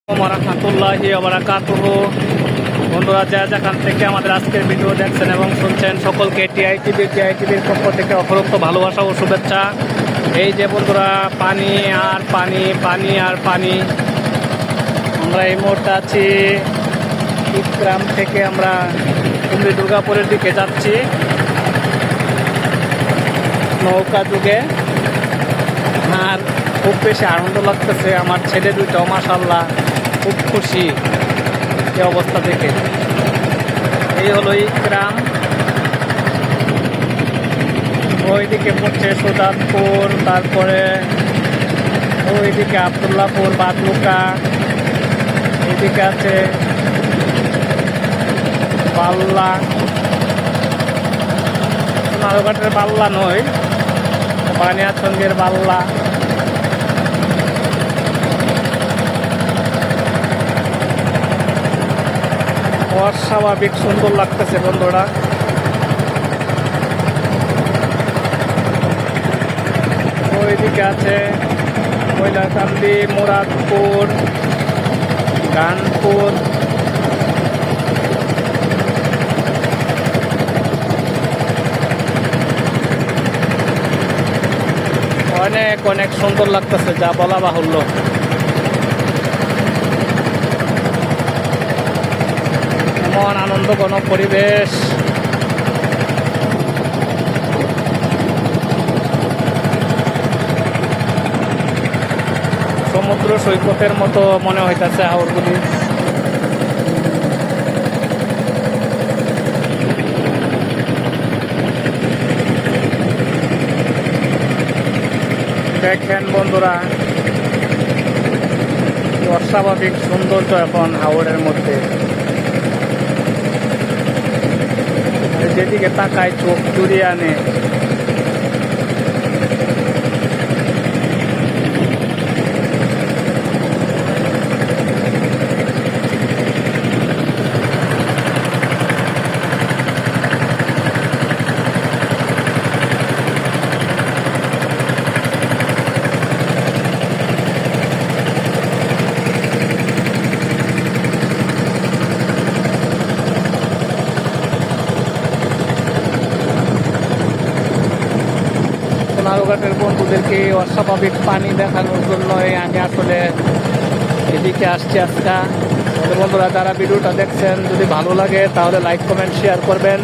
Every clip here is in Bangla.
রাহমাতুল্লাহি ওয়া বারাকাতুহু। বন্ধুরা, যা যেখান থেকে আমাদের আজকের ভিডিও দেখছেন এবং শুনছেন, সকলকে টিআইটিভির পক্ষ থেকে অপরন্ত ভালোবাসা ও শুভেচ্ছা। এই যে বন্ধুরা, পানি আর পানি, পানি আর পানি। আমরা এই মুহূর্তে আছি গ্রাম থেকে, আমরা কুমড়ি দুর্গাপুরের দিকে যাচ্ছি নৌকা যুগে। আর খুব বেশি আনন্দ লাগতেছে। আমার ছেলে দুইটাও মাশাআল্লাহ খুব খুশি এই অবস্থা থেকে। এই হলো এই গ্রাম। ওইদিকে পড়ছে সুজাতপুর, তারপরে ওইদিকে আবদুল্লাপুর, বাদলুকা, এইদিকে আছে বাল্লা। সোনারঘাটের বাল্লা নয়, বানিয়াচঙ্গের বাল্লা। অস্বাভাবিক সুন্দর লাগতেছে বন্ধুরা। ওইদিকে আছে ময়লাকান্দি, মুরাদপুর, গানপুর। অনেক অনেক সুন্দর লাগতেছে, যা বলা বাহুল্য। এমন আনন্দঘন পরিবেশ। সমুদ্র সৈকতের মতো মনে হইতেছে হাওরগুলি। দেখেন বন্ধুরা, অস্বাভাবিক সৌন্দর্য এখন হাওরের মধ্যে। যেদিকে তাকায় চোখ জুড়িয়ে আনে। সোনারঘাটের বন্ধুদেরকে অস্বাভাবিক পানি দেখানোর জন্যই আমি আসলে এদিকে আসছি আজকে। বন্ধুরা, যারা ভিডিওটা দেখছেন, যদি ভালো লাগে তাহলে লাইক, কমেন্ট, শেয়ার করবেন।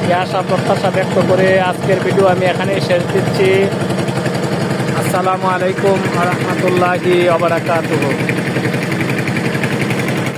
এই আশা প্রত্যাশা ব্যক্ত করে আজকের ভিডিও আমি এখানেই শেষ দিচ্ছি। আসসালামু আলাইকুম ওয়া রাহমাতুল্লাহি ওয়া বারাকাতুহু।